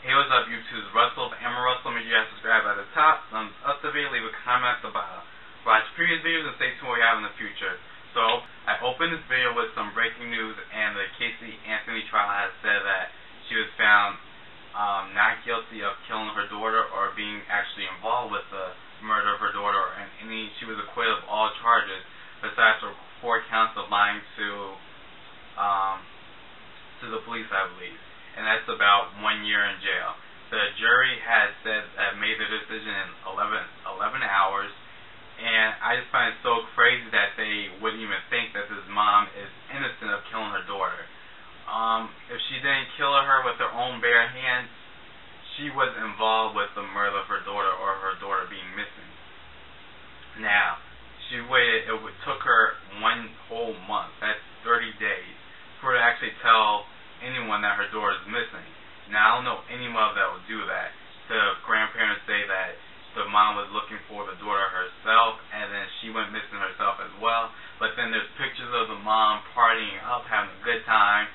Hey, what's up, YouTube? Russell, Emma Russell. Make sure you guys subscribe at the top. Thumbs up the video, leave a comment at the bottom. Watch previous videos and stay tuned what we have in the future. So, I opened this video with some breaking news, and the Casey Anthony trial has said that she was found not guilty of killing her daughter or being actually involved with the murder of her daughter, and she was acquitted of all charges besides her 4 counts of lying to the police, I believe, and that's about 1 year in jail. The jury has made their decision in 11 hours, and I just find it so crazy that they wouldn't even think that this mom is innocent of killing her daughter. If she didn't kill her with her own bare hands, she was involved with the murder of her daughter or her daughter being missing. Now, it took her 1 whole month, that's 30 days, for her to actually tell anyone that her daughter is missing. Now, I don't know any mother that would do that. The grandparents say that the mom was looking for the daughter herself, and then she went missing herself as well. But then there's pictures of the mom partying up, having a good time,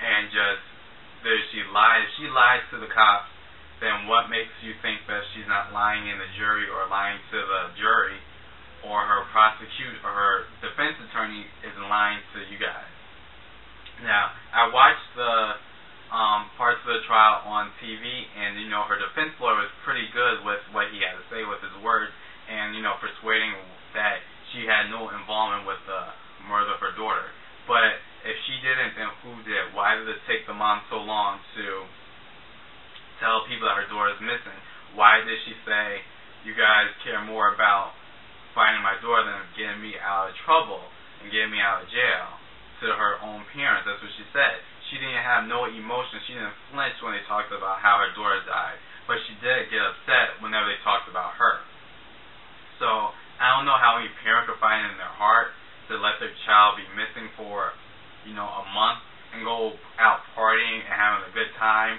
and she lies. She lies to the cops. Then what makes you think that she's not lying in the jury or lying to the jury, or her defense attorney isn't lying to you guys? Now, I watched the parts of the trial on TV, and her defense lawyer was pretty good with what he had to say with his words, and persuading that she had no involvement with the murder of her daughter. But if she didn't, then who did? Why did it take the mom so long to tell people that her daughter is missing? Why did she say, you guys care more about finding my daughter than getting me out of trouble and getting me out of jail? To her own parents, that's what she said. She didn't have no emotion. She didn't flinch when they talked about how her daughter died, but she did get upset whenever they talked about her. So I don't know how any parent could find it in their heart to let their child be missing for a month and go out partying and having a good time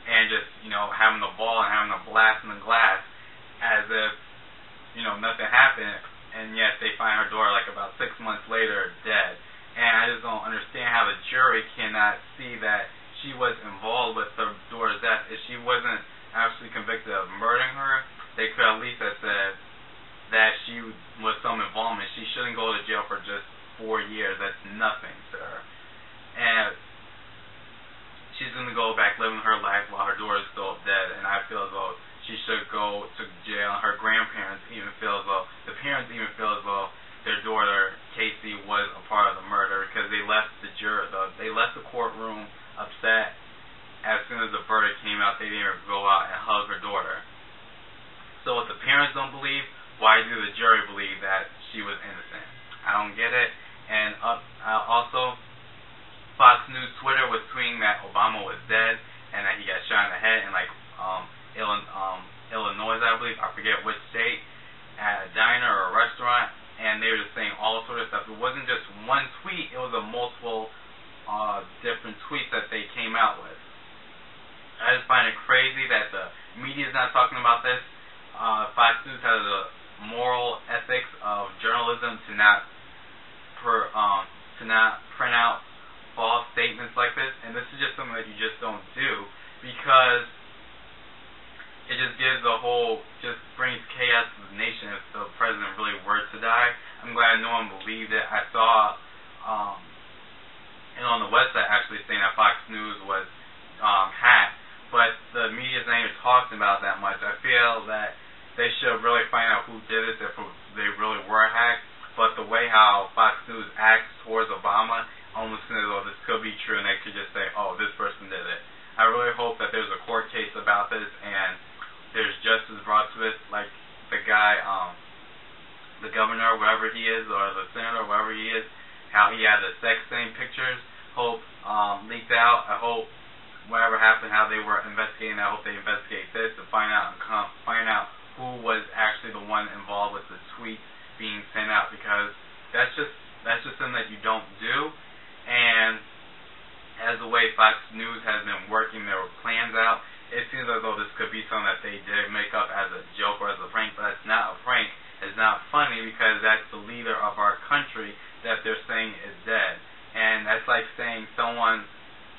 and just having a ball and having a blast in the glass as if nothing happened, and yet they find her daughter like about 6 months later dead. And I just don't understand how the jury cannot see that she was involved with her daughter's death. If she wasn't actually convicted of murdering her, they could at least have said that she was some involvement. She shouldn't go to jail for just 4 years. That's nothing to her. And she's going to go back living her life while her daughter's still dead. And I feel as though she should go to jail. Her grandparents even feel as though, the parents even feel as though their daughter Casey was a part of the murder, because they left the courtroom upset as soon as the verdict came out. They didn't even go out and hug her daughter. So if the parents don't believe, why do the jury believe that she was innocent? I don't get it. And also, Fox News Twitter was tweeting that Obama was dead and that he got shot in the head in Illinois, I believe, I forget which state, at a diner or a restaurant. And they were just saying all sort of stuff. It wasn't just one tweet, it was a multiple different tweets that they came out with. I just find it crazy that the media is not talking about this. Fox News has a moral ethics of journalism to not print out false statements like this. And this is just something that you just don't do, because it just just brings chaos to the nation if the president really were to die. I'm glad no one believed it. I saw on the website actually saying that Fox News was hacked, but the media's not even talking about that much. I feel that they should really find out who did it, if they really were hacked. But the way how Fox News acts towards Obama, almost seems as though this could be true, and they could just say, oh, this person did it. I really hope that there's a court case about this, and there's justice brought to it, like the guy, the governor, wherever he is, or the senator, wherever he is, how he had the sex thing pictures, leaked out. I hope whatever happened, how they were investigating, I hope they investigate this to find out who was actually the one involved with the tweets being sent out, because that's just something that you don't do. And as the way Fox News has been working their plans out, it seems as though this could be something that they did make up as a joke or as a prank, but it's not a prank. It's not funny, because that's the leader of our country that they're saying is dead. And that's like saying someone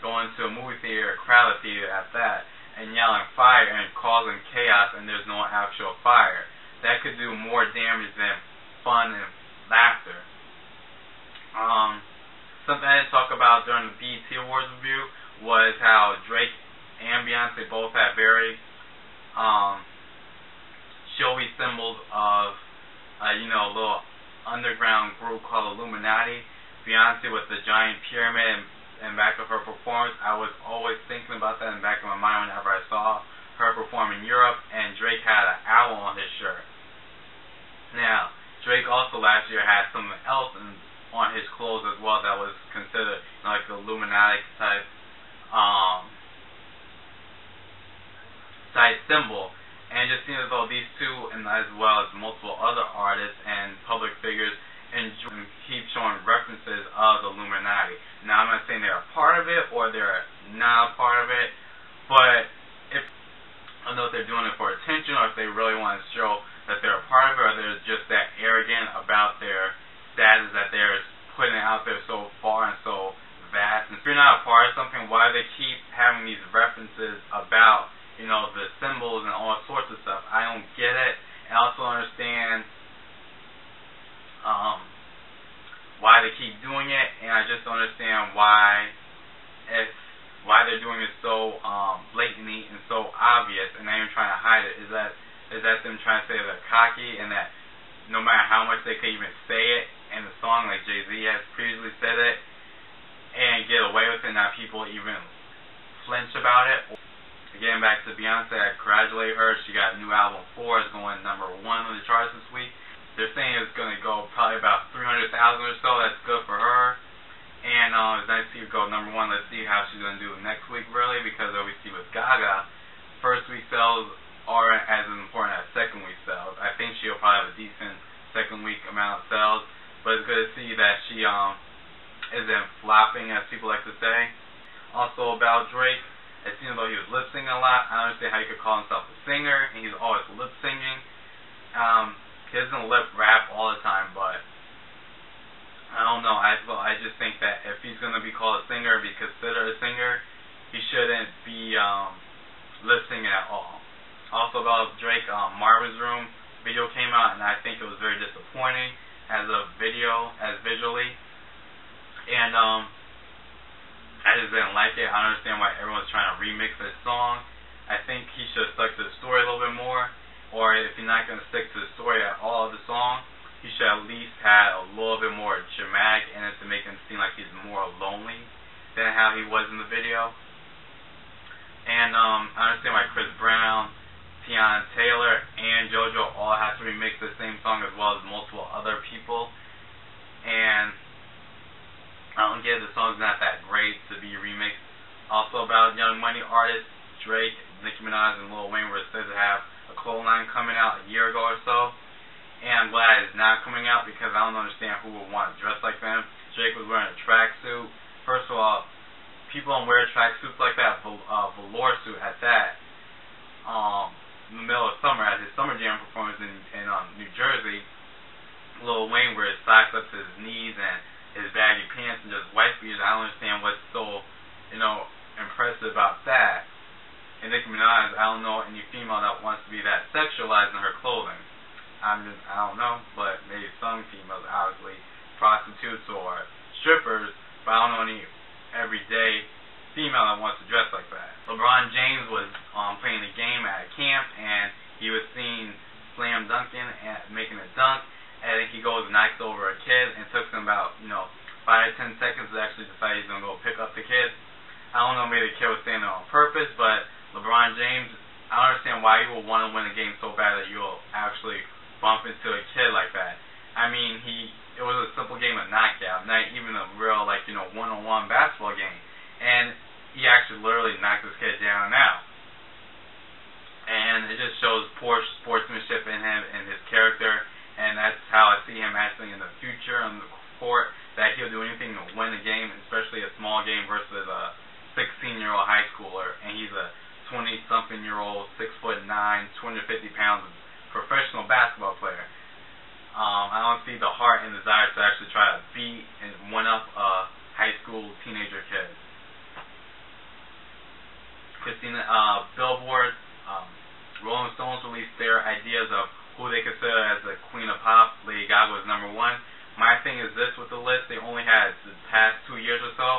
going to a movie theater, a crowded theater at that, and and yelling fire and causing chaos and there's no actual fire. That could do more damage than fun and laughter. Something I didn't talk about during the BET Awards review was how Drake and Beyonce both had very showy symbols of a little underground group called Illuminati. Beyonce with the giant pyramid in back of her performance. I was always thinking about that in the back of my mind whenever I saw her perform in Europe, and Drake had an owl on his shirt. Now, Drake also last year had something else on his clothes as well that was considered like the Illuminati type symbol. And it just seems as though these two, and as well as multiple other artists and public figures, keep showing references of the Illuminati. Now, I'm not saying they're a part of it or they're not a part of it, but I don't know if they're doing it for attention or if they really want to show that they're a part of it, or they're just that arrogant about their status that they're putting it out there so far and so vast. And if you're not a part of something, why do they keep having these references about the symbols and all sorts of stuff? I don't get it. I also understand why they keep doing it, and I just don't understand why they're doing it so blatantly and so obvious, and not even trying to hide it. Is that them trying to say they're cocky, and that no matter how much they could even say it in the song, like Jay-Z has previously said it, and get away with it, and not people even flinch about it? Getting back to Beyonce, I congratulate her. She got a new album 4. It's going #1 on the charts this week. They're saying it's going to go probably about 300,000 or so. That's good for her. And it's nice to see her go #1. Let's see how she's going to do next week, really, because we see with Gaga, first week sales aren't as important as second week sales. I think she'll probably have a decent second week amount of sales, but it's good to see that she isn't flopping, as people like to say. Also about Drake, it seems like he was lip singing a lot. I don't understand how you could call himself a singer, and he's always lip singing. He doesn't lip rap all the time, but I don't know. I just think that if he's gonna be called a singer, be considered a singer, he shouldn't be lip singing at all. Also about Drake, Marvin's Room video came out, and I think it was very disappointing as a video, as visually, and I just didn't like it. I don't understand why everyone's trying to remix this song. I think he should have stuck to the story a little bit more, or if you're not going to stick to the story at all of the song, he should at least have a little bit more dramatic in it to make him seem like he's more lonely than how he was in the video. And I understand why Chris Brown, Tiana Taylor, and JoJo all have to remix the same song, as well as multiple other people. And I don't get it, the song's not that great to be remixed. Also about Young Money artists, Drake, Nicki Minaj, and Lil Wayne were said to have a clothing line coming out a year ago or so. And I'm glad it's not coming out, because I don't understand who would want to dress like them. Drake was wearing a tracksuit. First of all, people don't wear tracksuits like that, velour suit at that, in the middle of summer at his Summer Jam performance in New Jersey. Lil Wayne wears socks up to his knees and his baggy pants and just white beaters. I don't understand what's so, impressive about that. And Nicki Minaj, I don't know any female that wants to be that sexualized in her clothing. I don't know, but maybe some females, obviously, prostitutes or strippers, but I don't know any everyday female that wants to dress like that. LeBron James was playing the game at a camp, and he was seen slam dunking and making a dunk. And then he goes and knocks over a kid, and it took him about 5 to 10 seconds to actually decide he's going to go pick up the kid. I don't know, maybe the kid was standing there on purpose, but LeBron James, I don't understand why you would want to win a game so bad that you'll actually bump into a kid like that. I mean, it was a simple game of knockout, not even a real, one-on-one basketball game. And he actually literally knocked this kid down and out. And it just shows poor sportsmanship in him and his character. And that's how I see him acting in the future on the court, that he'll do anything to win a game, especially a small game versus a 16-year-old high schooler. And he's a 20-something-year-old, 6'9", 250 pounds professional basketball player. I don't see the heart and desire to actually try to beat and one up a high school teenager kid. Billboard, Rolling Stones released their ideas of who they consider as the Queen of Pop. Lady Gaga was number 1. My thing is this with the list: they only had the past 2 years or so,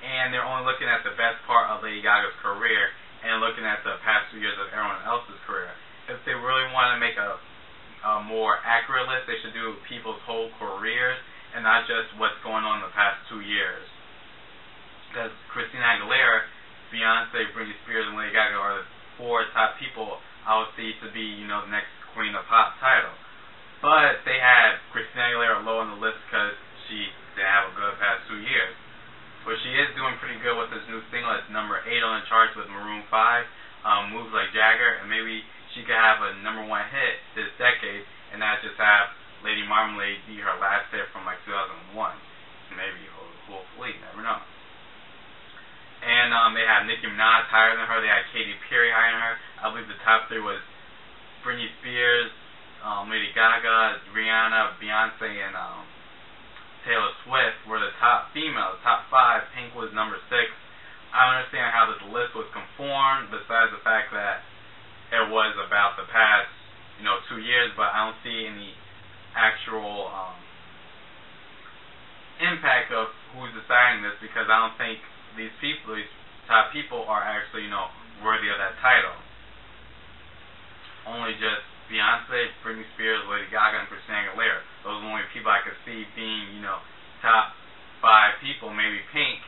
and they're only looking at the best part of Lady Gaga's career and looking at the past 2 years of everyone else's career. If they really want to make a more accurate list, they should do people's whole careers and not just what's going on in the past 2 years. Because Christina Aguilera, Beyonce, Britney Spears, and Lady Gaga are the 4 top people I would see to be, the next Queen of Pop title. But they had Christina Aguilera low on the list because she didn't have a good past 2 years. But she is doing pretty good with this new single. It's number 8 on the charts with Maroon 5, Moves Like Jagger, and maybe she could have a number 1 hit this decade and not just have Lady Marmalade be her last hit from like 2001. Maybe, hopefully, never know. And they had Nicki Minaj higher than her. They had Katy Perry higher than her. I believe the top 3 was Britney Spears, Lady Gaga, Rihanna, Beyonce, and Taylor Swift were the top females. Top 5. Pink was number 6. I don't understand how this list was conformed, besides the fact that it was about the past, 2 years, but I don't see any actual impact of who's deciding this, because I don't think these top people are actually, worthy of that title. Only just Beyonce, Britney Spears, Lady Gaga, and Christina Aguilera. Those are the only people I could see being, top 5 people, maybe Pink.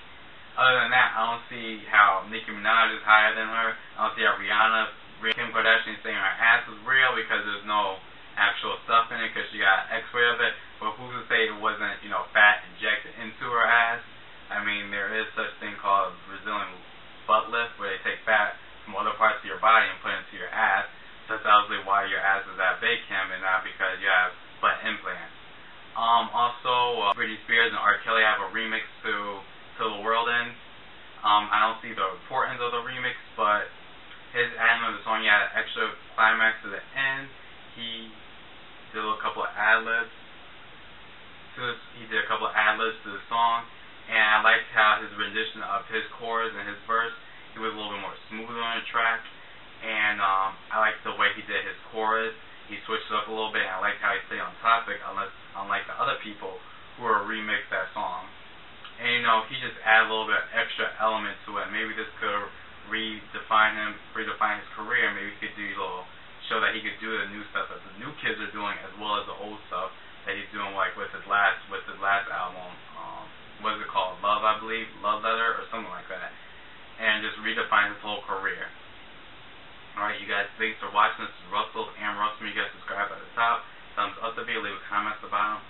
Other than that, I don't see how Nicki Minaj is higher than her. I don't see how Kim Kardashian saying her ass is real because there's no actual stuff in it because she got X-ray of it. But who's to say it wasn't, fat injected into her ass? I mean, there is such thing called Brazilian butt lift, where they take fat from other parts of your body and put it into your ass. That's obviously why your ass is that big, Kim, and not because you have butt implants. Also, Britney Spears and R.Kelly have a remix to Till the World Ends. I don't see the importance of the remix, but his adding of the song, he had an extra climax to the end. He did a couple of ad-libs to the song, and I liked how his rendition of his chorus and his verse, he was a little bit more smoother on the track, and I liked the way he did his chorus. He switched it up a little bit, and I liked how he stayed on topic, unlike the other people who remixed that song. And he just added a little bit of extra element to it. Maybe this could redefine his career. Maybe he could do a little show that he could do the new stuff that the new kids are doing, as well as the old stuff that he's doing, like with his last album. What is it called? Love, I believe, Love Letter or something like that, and just redefine his whole career. Alright, you guys, thanks for watching. This is Russell and Russell. You guys subscribe at the top, thumbs up the video, leave a comment at the bottom.